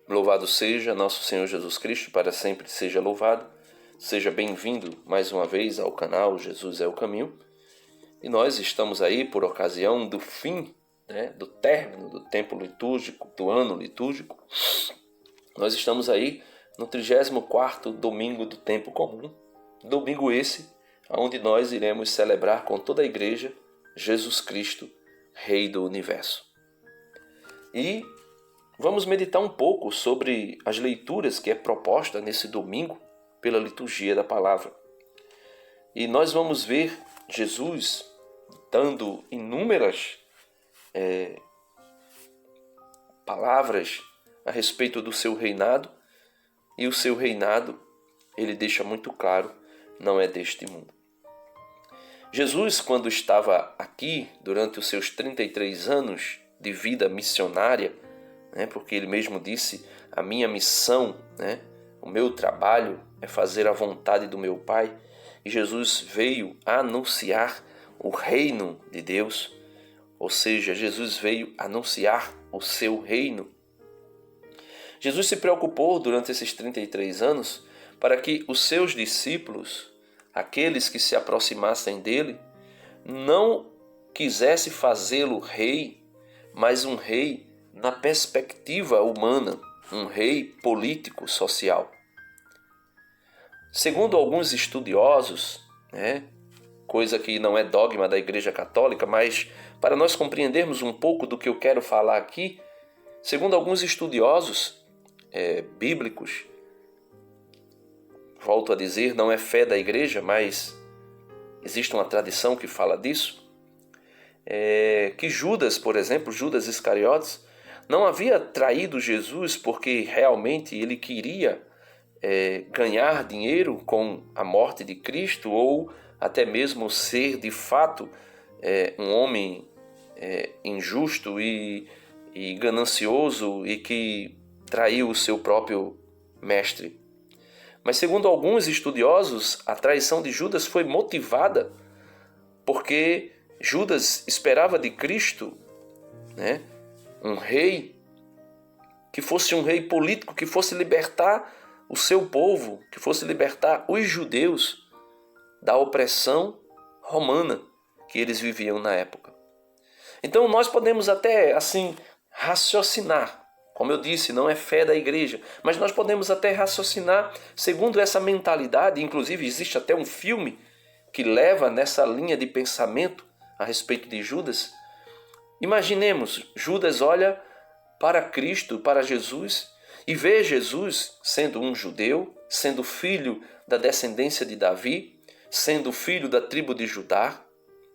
Louvado seja nosso Senhor Jesus Cristo, para sempre seja louvado. Seja bem-vindo mais uma vez ao canal Jesus é o Caminho. E nós estamos aí por ocasião do fim, do término do tempo litúrgico, do ano litúrgico. Nós estamos aí no 34º domingo do tempo comum. Domingo esse, onde nós iremos celebrar com toda a igreja Jesus Cristo, Rei do Universo. E vamos meditar um pouco sobre as leituras que é proposta nesse domingo pela liturgia da palavra. E nós vamos ver Jesus dando inúmeras palavras a respeito do seu reinado, e o seu reinado, ele deixa muito claro, não é deste mundo. Jesus, quando estava aqui, durante os seus 33 anos de vida missionária, porque ele mesmo disse, a minha missão, o meu trabalho é fazer a vontade do meu Pai, e Jesus veio anunciar o reino de Deus, ou seja, Jesus veio anunciar o seu reino. Jesus se preocupou durante esses 33 anos para que os seus discípulos, aqueles que se aproximassem dele, não quisesse fazê-lo rei, mas um rei na perspectiva humana, um rei político, social. Segundo alguns estudiosos, coisa que não é dogma da Igreja Católica, mas para nós compreendermos um pouco do que eu quero falar aqui, segundo alguns estudiosos bíblicos, volto a dizer, não é fé da Igreja, mas existe uma tradição que fala disso, que Judas, por exemplo, Judas Iscariotes, não havia traído Jesus porque realmente ele queria ganhar dinheiro com a morte de Cristo, ou até mesmo ser de fato um homem injusto e ganancioso e que traiu o seu próprio mestre. Mas segundo alguns estudiosos, a traição de Judas foi motivada porque Judas esperava de Cristo, um rei que fosse um rei político, que fosse libertar o seu povo, que fosse libertar os judeus da opressão romana que eles viviam na época. Então nós podemos até assim raciocinar, como eu disse, não é fé da igreja, mas nós podemos até raciocinar segundo essa mentalidade. Inclusive existe até um filme que leva nessa linha de pensamento a respeito de Judas. Imaginemos, Judas olha para Cristo, para Jesus, e vê Jesus sendo um judeu, sendo filho da descendência de Davi, sendo filho da tribo de Judá,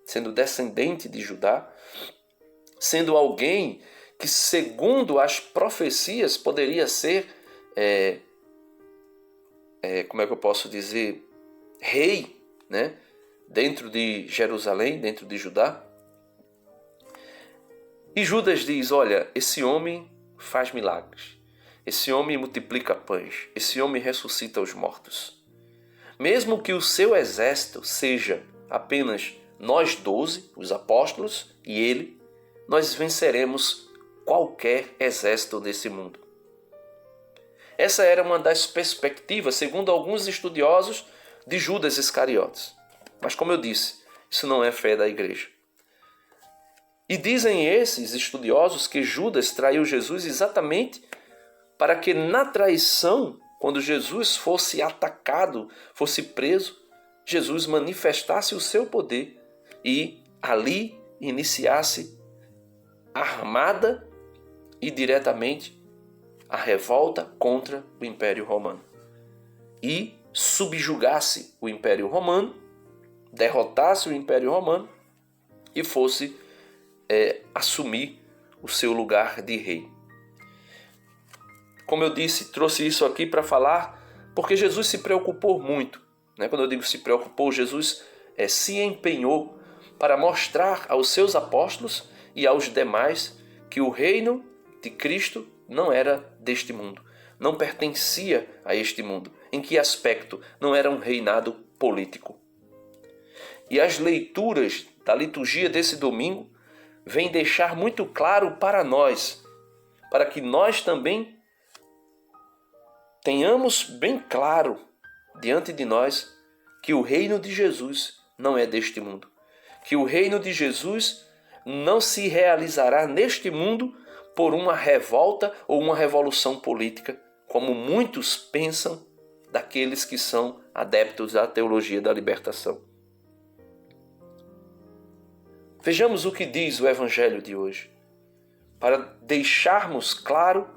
sendo descendente de Judá, sendo alguém que, segundo as profecias, poderia ser, como é que eu posso dizer, rei, dentro de Jerusalém, dentro de Judá. E Judas diz, olha, esse homem faz milagres, esse homem multiplica pães, esse homem ressuscita os mortos. Mesmo que o seu exército seja apenas nós 12, os apóstolos, e ele, nós venceremos qualquer exército desse mundo. Essa era uma das perspectivas, segundo alguns estudiosos, de Judas Iscariotes. Mas como eu disse, isso não é fé da igreja. E dizem esses estudiosos que Judas traiu Jesus exatamente para que na traição, quando Jesus fosse atacado, fosse preso, Jesus manifestasse o seu poder e ali iniciasse armada e diretamente a revolta contra o Império Romano. E subjugasse o Império Romano, derrotasse o Império Romano e fosse assumir o seu lugar de rei. Como eu disse, trouxe isso aqui para falar porque Jesus se preocupou muito. Quando eu digo se preocupou, Jesus se empenhou para mostrar aos seus apóstolos e aos demais que o reino de Cristo não era deste mundo, não pertencia a este mundo. Em que aspecto? Não era um reinado político. E as leituras da liturgia desse domingo vêm deixar muito claro para nós, para que nós também tenhamos bem claro diante de nós que o reino de Jesus não é deste mundo. Que o reino de Jesus não se realizará neste mundo por uma revolta ou uma revolução política, como muitos pensam daqueles que são adeptos à teologia da libertação. Vejamos o que diz o Evangelho de hoje, para deixarmos claro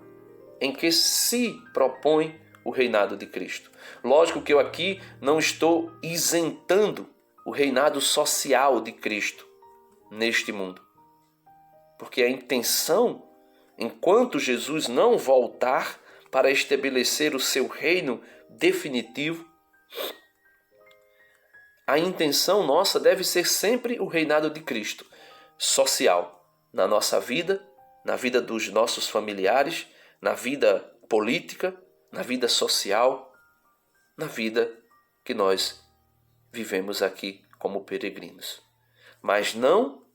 em que se propõe o reinado de Cristo. Lógico que eu aqui não estou isentando o reinado social de Cristo neste mundo, porque a intenção, enquanto Jesus não voltar para estabelecer o seu reino definitivo, a intenção nossa deve ser sempre o reinado de Cristo, social, na nossa vida, na vida dos nossos familiares, na vida política, na vida social, na vida que nós vivemos aqui como peregrinos. Mas não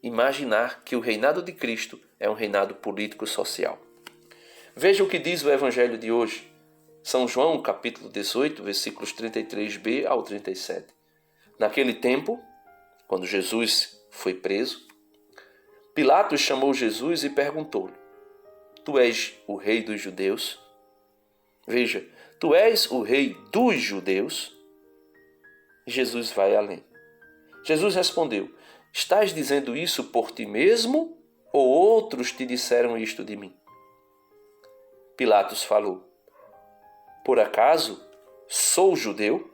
imaginar que o reinado de Cristo é um reinado político-social. Veja o que diz o Evangelho de hoje. São João, capítulo 18, versículos 33b ao 37. Naquele tempo, quando Jesus foi preso, Pilatos chamou Jesus e perguntou-lhe: Tu és o rei dos judeus? Veja, tu és o rei dos judeus? E Jesus vai além. Jesus respondeu: Estás dizendo isso por ti mesmo ou outros te disseram isto de mim? Pilatos falou: Por acaso sou judeu?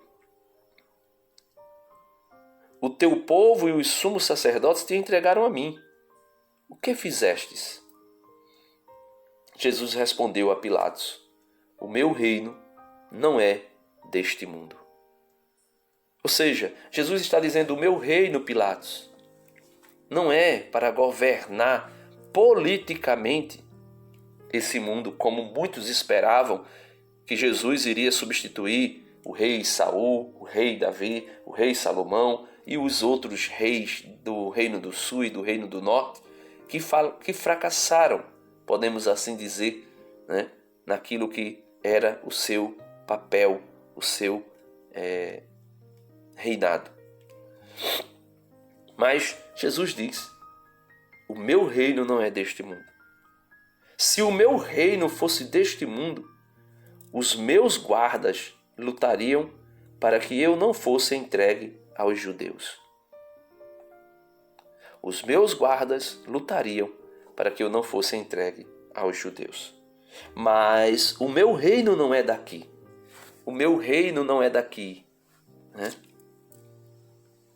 O teu povo e os sumos sacerdotes te entregaram a mim. O que fizestes? Jesus respondeu a Pilatos: O meu reino não é deste mundo. Ou seja, Jesus está dizendo: o meu reino, Pilatos, não é para governar politicamente esse mundo, como muitos esperavam que Jesus iria substituir o rei Saul, o rei Davi, o rei Salomão e os outros reis do reino do sul e do reino do norte, que fracassaram, podemos assim dizer, né, naquilo que era o seu papel, o seu reinado. Mas Jesus diz: o meu reino não é deste mundo. Se o meu reino fosse deste mundo, os meus guardas lutariam para que eu não fosse entregue aos judeus. Os meus guardas lutariam para que eu não fosse entregue aos judeus. Mas o meu reino não é daqui. O meu reino não é daqui, né?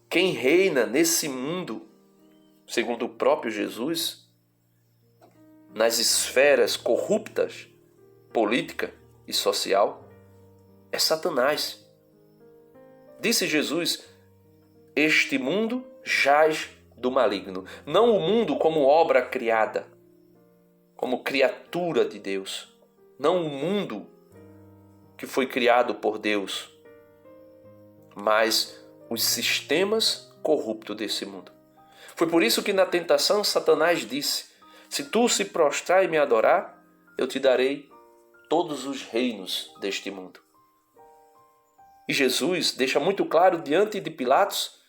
Quem reina nesse mundo, segundo o próprio Jesus, nas esferas corruptas, política e social, é Satanás. Disse Jesus: este mundo jaz do maligno. Não o mundo como obra criada, como criatura de Deus. Não o mundo que foi criado por Deus, mas os sistemas corruptos desse mundo. Foi por isso que na tentação Satanás disse: se tu se prostrar e me adorar, eu te darei todos os reinos deste mundo. E Jesus deixa muito claro diante de Pilatos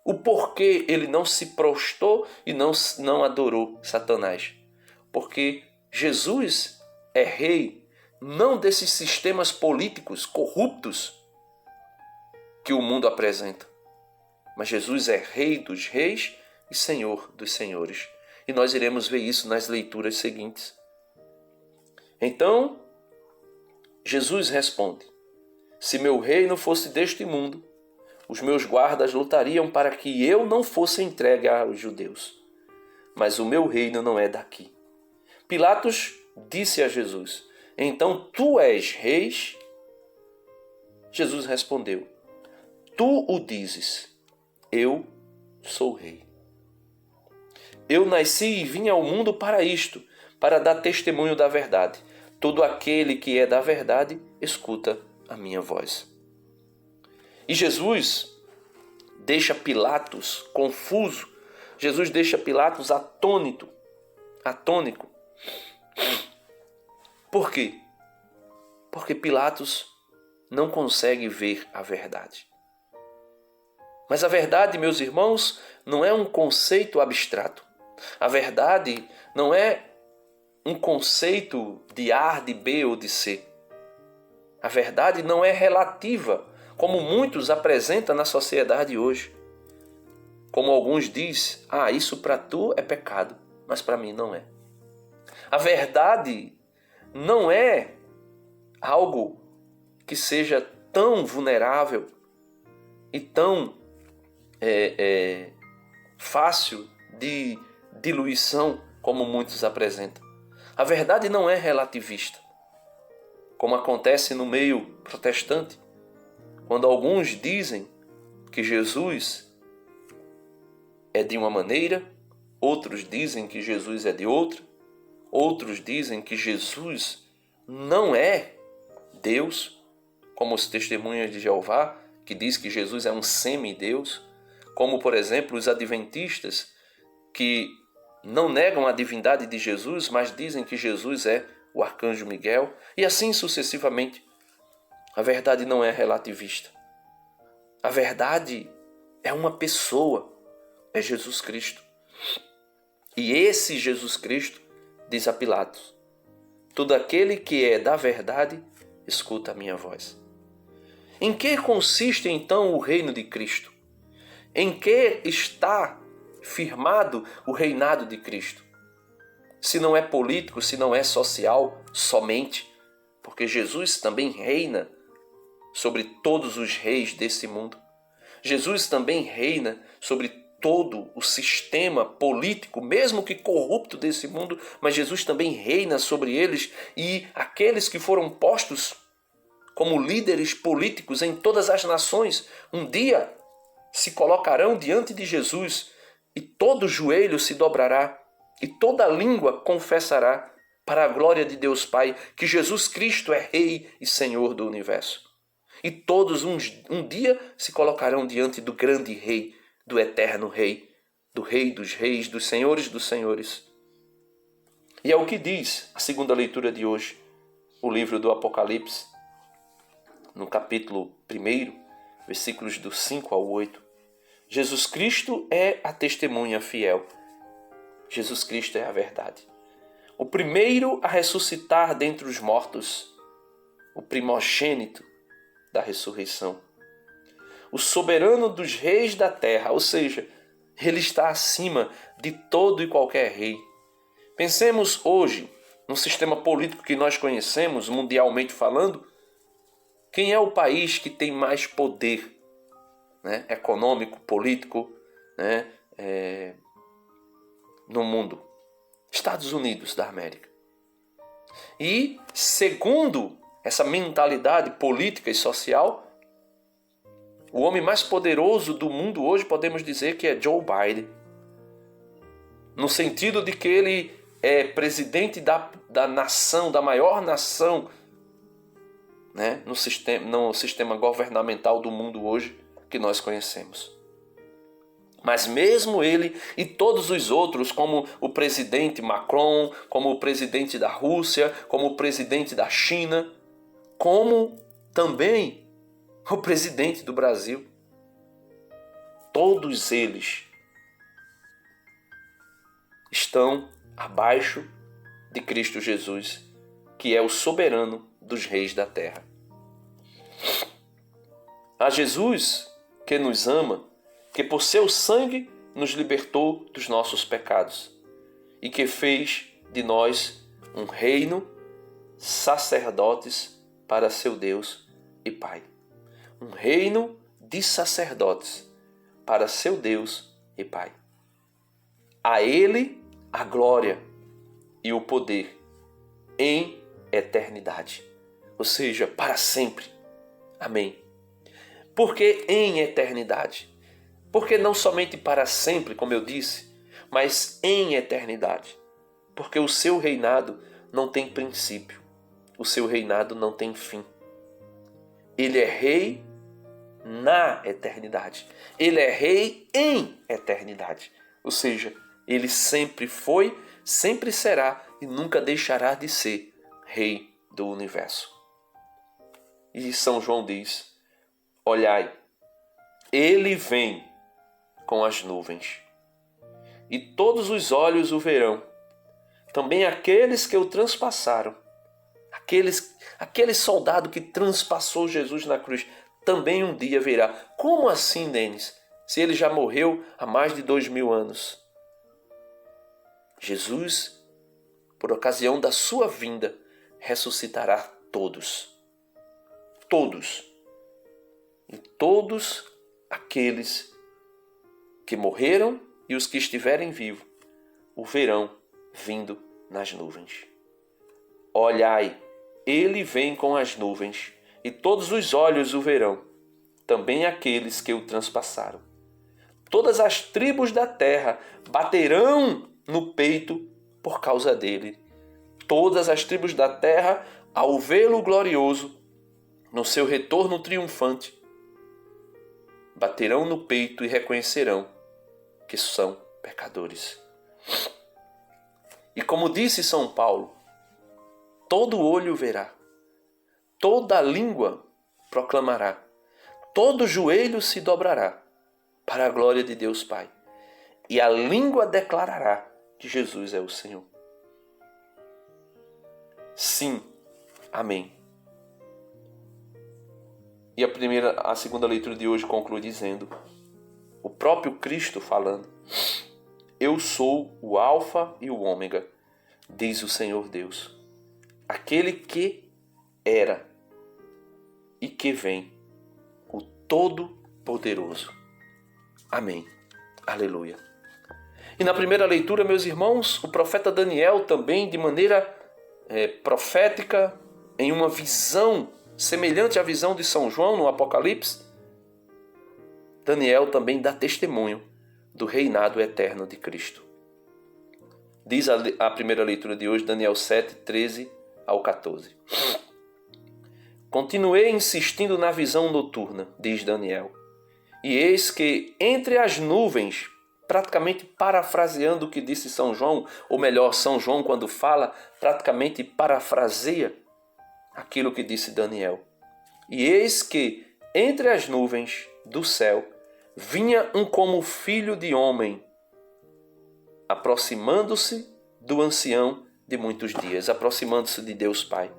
o porquê ele não se prostrou e não adorou Satanás. Porque Jesus é rei não desses sistemas políticos corruptos que o mundo apresenta, mas Jesus é rei dos reis e senhor dos senhores. E nós iremos ver isso nas leituras seguintes. Então, Jesus responde: se meu reino fosse deste mundo, os meus guardas lutariam para que eu não fosse entregue aos judeus. Mas o meu reino não é daqui. Pilatos disse a Jesus: então tu és rei? Jesus respondeu: tu o dizes, eu sou rei. Eu nasci e vim ao mundo para isto, para dar testemunho da verdade. Todo aquele que é da verdade, escuta a minha voz. E Jesus deixa Pilatos confuso. Jesus deixa Pilatos atônito. Por quê? Porque Pilatos não consegue ver a verdade. Mas a verdade, meus irmãos, não é um conceito abstrato. A verdade não é um conceito de A, de B ou de C. A verdade não é relativa, como muitos apresentam na sociedade hoje. Como alguns dizem, isso para tu é pecado, mas para mim não é. A verdade não é algo que seja tão vulnerável e tão fácil de diluição como muitos apresentam. A verdade não é relativista, como acontece no meio protestante, quando alguns dizem que Jesus é de uma maneira, outros dizem que Jesus é de outra, outros dizem que Jesus não é Deus, como os testemunhas de Jeová, que diz que Jesus é um semideus, como, por exemplo, os adventistas, que não negam a divindade de Jesus, mas dizem que Jesus é o arcanjo Miguel, e assim sucessivamente. A verdade não é relativista. A verdade é uma pessoa, é Jesus Cristo. E esse Jesus Cristo diz a Pilatos: todo aquele que é da verdade, escuta a minha voz. Em que consiste então o reino de Cristo? Em que está firmado o reinado de Cristo? Se não é político, se não é social somente, porque Jesus também reina sobre todos os reis desse mundo. Jesus também reina sobre todo o sistema político, mesmo que corrupto desse mundo, mas Jesus também reina sobre eles, e aqueles que foram postos como líderes políticos em todas as nações, um dia se colocarão diante de Jesus e todo joelho se dobrará e toda língua confessará para a glória de Deus Pai que Jesus Cristo é Rei e Senhor do universo. E todos um dia se colocarão diante do grande Rei, do eterno Rei, do Rei dos Reis, dos Senhores dos Senhores. E é o que diz a segunda leitura de hoje, o livro do Apocalipse, no capítulo 1, versículos do 5 ao 8. Jesus Cristo é a testemunha fiel. Jesus Cristo é a verdade. O primeiro a ressuscitar dentre os mortos, o primogênito da ressurreição. O soberano dos reis da terra, ou seja, ele está acima de todo e qualquer rei. Pensemos hoje, no sistema político que nós conhecemos, mundialmente falando, quem é o país que tem mais poder, né, econômico, político, né, no mundo? Estados Unidos da América. E, segundo essa mentalidade política e social, o homem mais poderoso do mundo hoje podemos dizer que é Joe Biden. No sentido de que ele é presidente da nação, da maior nação, né, no sistema governamental do mundo hoje que nós conhecemos. Mas mesmo ele e todos os outros, como o presidente Macron, como o presidente da Rússia, como o presidente da China, como também o presidente do Brasil, todos eles estão abaixo de Cristo Jesus, que é o soberano dos reis da terra. A Jesus, que nos ama, que por seu sangue nos libertou dos nossos pecados e que fez de nós um reino, sacerdotes para seu Deus e Pai. Um reino de sacerdotes para seu Deus e Pai. A Ele a glória e o poder em eternidade, ou seja, para sempre. Amém. Por que em eternidade? Porque não somente para sempre, como eu disse, mas em eternidade. Porque o seu reinado não tem princípio, o seu reinado não tem fim. Ele é rei na eternidade. Ele é rei em eternidade. Ou seja, ele sempre foi, sempre será e nunca deixará de ser rei do universo. E São João diz: olhai, ele vem com as nuvens, e todos os olhos o verão, também aqueles que o transpassaram. Aquele soldado que transpassou Jesus na cruz também um dia virá. Como assim, Denis? Se ele já morreu há mais de 2000 anos. Jesus, por ocasião da sua vinda, ressuscitará todos. Todos. E todos aqueles que morreram e os que estiverem vivos o verão vindo nas nuvens. Olhai, ele vem com as nuvens, e todos os olhos o verão, também aqueles que o transpassaram. Todas as tribos da terra baterão no peito por causa dele. Todas as tribos da terra, ao vê-lo glorioso, no seu retorno triunfante, baterão no peito e reconhecerão que são pecadores. E como disse São Paulo, todo olho verá, toda língua proclamará, todo joelho se dobrará para a glória de Deus Pai, e a língua declarará que Jesus é o Senhor. Sim, amém. E a segunda leitura de hoje conclui dizendo, o próprio Cristo falando: eu sou o Alfa e o Ômega, diz o Senhor Deus, aquele que era e que vem, o Todo-Poderoso. Amém. Aleluia. E na primeira leitura, meus irmãos, o profeta Daniel também, de maneira profética, em uma visão semelhante à visão de São João no Apocalipse, Daniel também dá testemunho do reinado eterno de Cristo. Diz a primeira leitura de hoje, Daniel 7, 13 ao 14. Continuei insistindo na visão noturna, diz Daniel, e eis que entre as nuvens, praticamente parafraseando o que disse São João, ou melhor, São João quando fala, praticamente parafraseia aquilo que disse Daniel. E eis que entre as nuvens do céu vinha um como filho de homem, aproximando-se do ancião de muitos dias, aproximando-se de Deus Pai.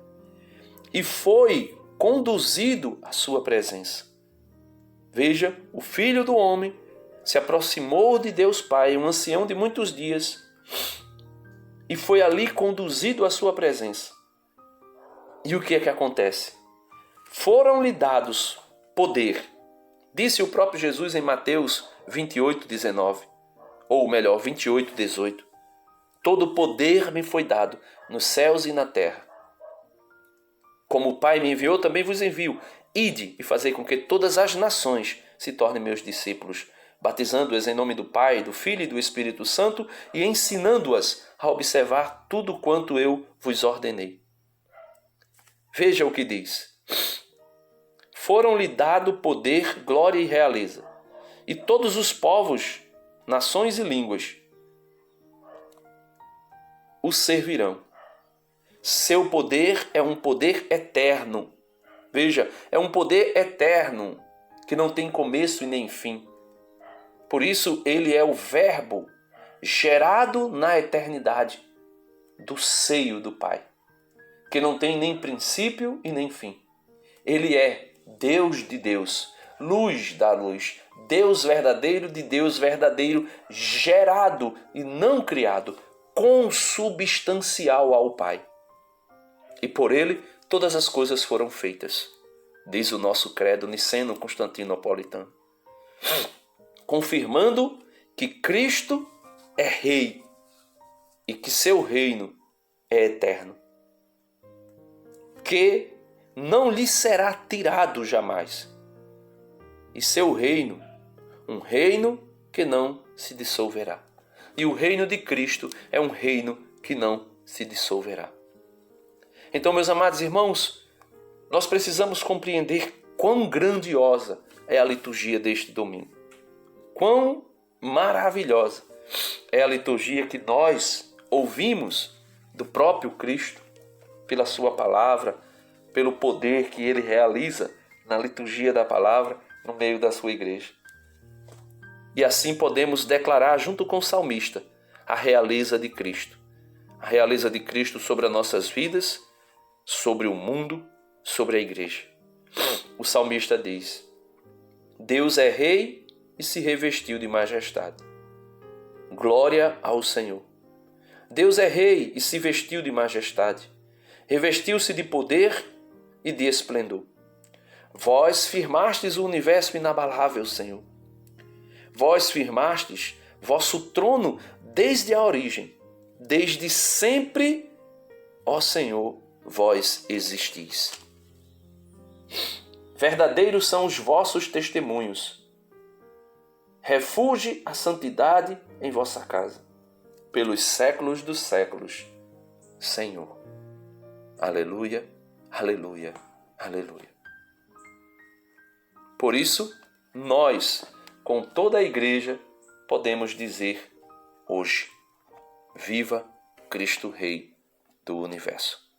E foi conduzido à sua presença. Veja, o filho do homem se aproximou de Deus Pai, um ancião de muitos dias, e foi ali conduzido à sua presença. E o que é que acontece? Foram-lhe dados poder. Disse o próprio Jesus em Mateus 28, 19. Ou melhor, 28, 18. Todo poder me foi dado nos céus e na terra. Como o Pai me enviou, também vos envio. Ide e fazei com que todas as nações se tornem meus discípulos, batizando-as em nome do Pai, do Filho e do Espírito Santo e ensinando-as a observar tudo quanto eu vos ordenei. Veja o que diz. Foram-lhe dado poder, glória e realeza, e todos os povos, nações e línguas o servirão. Seu poder é um poder eterno. Veja, é um poder eterno, que não tem começo e nem fim. Por isso, ele é o Verbo gerado na eternidade do seio do Pai, que não tem nem princípio e nem fim. Ele é Deus de Deus, luz da luz, Deus verdadeiro de Deus verdadeiro, gerado e não criado, consubstancial ao Pai. E por ele todas as coisas foram feitas, diz o nosso credo niceno-constantinopolitano, confirmando que Cristo é Rei e que seu reino é eterno, que não lhe será tirado jamais, e seu reino, um reino que não se dissolverá. E o reino de Cristo é um reino que não se dissolverá. Então, meus amados irmãos, nós precisamos compreender quão grandiosa é a liturgia deste domingo. Quão maravilhosa é a liturgia que nós ouvimos do próprio Cristo, pela sua palavra, pelo poder que ele realiza na liturgia da palavra no meio da sua igreja. E assim podemos declarar, junto com o salmista, a realeza de Cristo. A realeza de Cristo sobre as nossas vidas, sobre o mundo, sobre a igreja. O salmista diz: Deus é rei e se revestiu de majestade. Glória ao Senhor. Deus é rei e se vestiu de majestade. Revestiu-se de poder e de esplendor. Vós firmastes o universo inabalável, Senhor. Vós firmastes vosso trono desde a origem. Desde sempre, ó Senhor, vós existis. Verdadeiros são os vossos testemunhos. Refugie a santidade em vossa casa, pelos séculos dos séculos, Senhor. Aleluia, aleluia, aleluia. Por isso, nós, com toda a igreja, podemos dizer hoje: Viva Cristo Rei do Universo.